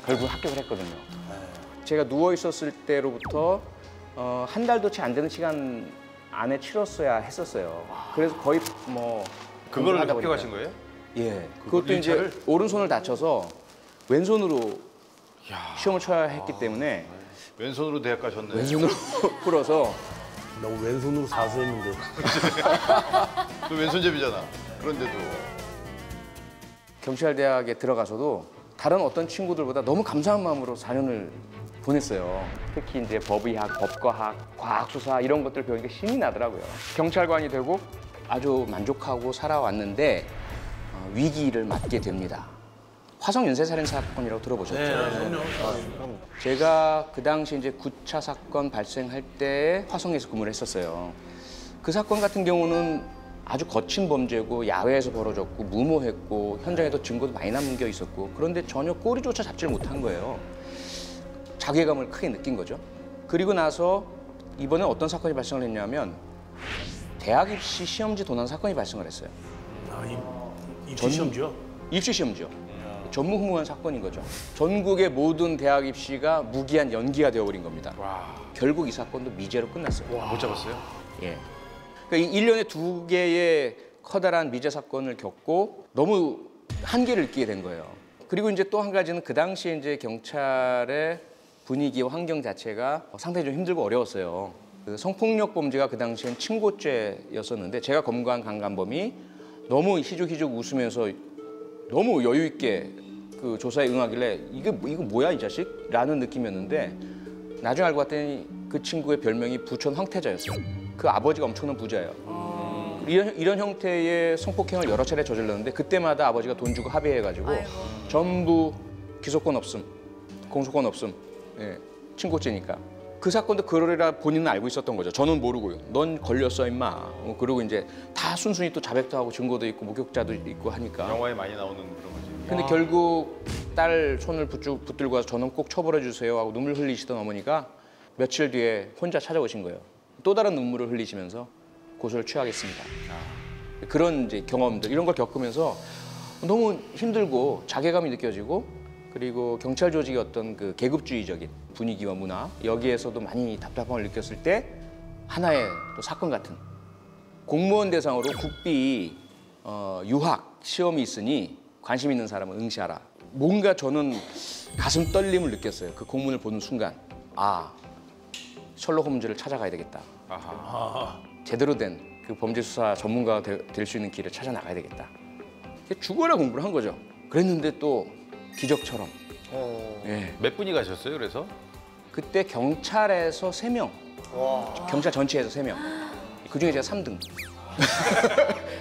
결국 합격을 했거든요. 제가 누워 있었을 때로부터 한 달도 채 안 되는 시간 안에 치렀어야 했었어요. 그래서 거의 뭐 그거를 하다 합격하신 보니까. 거예요? 예. 그것도 이제 오른손을 다쳐서 왼손으로 시험을 쳐야 했기 때문에 왼손으로 대학 가셨네. 왼손으로 풀어서 너무 왼손으로 사수했는데. 또 왼손잡이잖아. 그런데도. 경찰대학에 들어가서도 다른 어떤 친구들보다 너무 감사한 마음으로 4년을 보냈어요. 특히 이제 법의학, 법과학, 과학수사 이런 것들 배우니까 신이 나더라고요. 경찰관이 되고 아주 만족하고 살아왔는데 위기를 맞게 됩니다. 화성 연쇄살인 사건이라고 들어보셨죠? 네. 제가 그 당시 이제 9차 사건 발생할 때 화성에서 근무를 했었어요. 그 사건 같은 경우는 아주 거친 범죄고 야외에서 벌어졌고 무모했고 현장에도 증거도 많이 남겨 있었고 그런데 전혀 꼬리조차 잡지를 못한 거예요. 자괴감을 크게 느낀 거죠. 그리고 나서 이번에 어떤 사건이 발생을 했냐면 대학 입시 시험지 도난 사건이 발생을 했어요. 입시 시험지요? 입시 시험지요. 전무후무한 사건인 거죠. 전국의 모든 대학 입시가 무기한 연기가 되어버린 겁니다. 와. 결국 이 사건도 미제로 끝났어요. 못 잡았어요? 예. 그러니까 1년에 2개의 커다란 미제 사건을 겪고 너무 한계를 느끼게 된 거예요. 그리고 이제 또 한 가지는 그 당시에 이제 경찰의 분위기와 환경 자체가 상당히 좀 힘들고 어려웠어요. 그 성폭력 범죄가 그 당시엔 친고죄였었는데 제가 검거한 강간범이 너무 희죽희죽 웃으면서 너무 여유 있게 그 조사에 응하길래 이거 뭐야 이 자식? 라는 느낌이었는데 나중에 알고 봤더니 그 친구의 별명이 부촌 황태자였어요. 그 아버지가 엄청난 부자예요. 이런 형태의 성폭행을 여러 차례 저질렀는데 그때마다 아버지가 돈 주고 합의해가지고 전부 기소권 없음, 공소권 없음, 예, 친고죄니까. 그 사건도 그러리라 본인은 알고 있었던 거죠. 저는 모르고요. 넌 걸렸어 임마. 그리고 이제 다 순순히 또 자백도 하고 증거도 있고 목격자도 있고 하니까. 영화에 많이 나오는 그런 거지. 근데 결국 딸 손을 붙들고 와서 저는 꼭 처벌해 주세요 하고 눈물 흘리시던 어머니가 며칠 뒤에 혼자 찾아오신 거예요. 또 다른 눈물을 흘리시면서 고소를 취하겠습니다. 그런 이제 경험들 이런 걸 겪으면서 너무 힘들고 자괴감이 느껴지고 그리고 경찰 조직의 어떤 그 계급주의적인 분위기와 문화 여기에서도 많이 답답함을 느꼈을 때 하나의 또 사건 같은 공무원 대상으로 국비 유학 시험이 있으니 관심 있는 사람은 응시하라. 뭔가 저는 가슴 떨림을 느꼈어요. 그 공문을 보는 순간 아 셜록 홈즈를 찾아가야 되겠다. 아하. 제대로 된 그 범죄 수사 전문가가 될 수 있는 길을 찾아 나가야 되겠다. 죽어라 공부를 한 거죠. 그랬는데 또 기적처럼. 예. 몇 분이 가셨어요, 그래서? 그때 경찰에서 3명. 경찰 전체에서 3명. 그중에 제가 3등.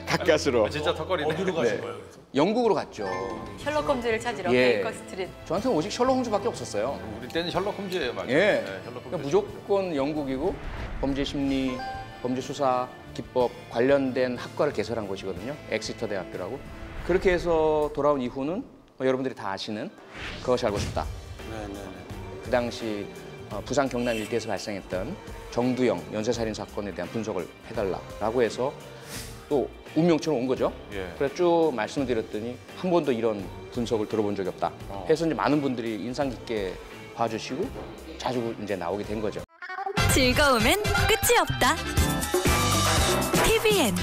가까스로. 진짜 턱걸이네. 어디로 가신 거예요? 그래서? 영국으로 갔죠. 셜록 홈즈를 찾으러 예. 베이커 스트리트. 저한테는 오직 셜록 홈즈밖에 없었어요. 우리 때는 셜록 홈즈예요, 막. 예. 네, 셜록 그러니까 홈즈. 무조건 영국이고 범죄 심리, 범죄 수사, 기법 관련된 학과를 개설한 곳이거든요. 엑시터 대학교라고. 그렇게 해서 돌아온 이후는 여러분들이 다 아시는 그것이 알고 싶다. 그 당시 부산 경남 일대에서 발생했던 정두영 연쇄살인 사건에 대한 분석을 해달라라고 해서 또 운명처럼 온 거죠. 예. 그래서 쭉 말씀을 드렸더니 한 번도 이런 분석을 들어본 적이 없다. 해서 이제 많은 분들이 인상 깊게 봐주시고 자주 이제 나오게 된 거죠. 즐거움엔 끝이 없다. TVN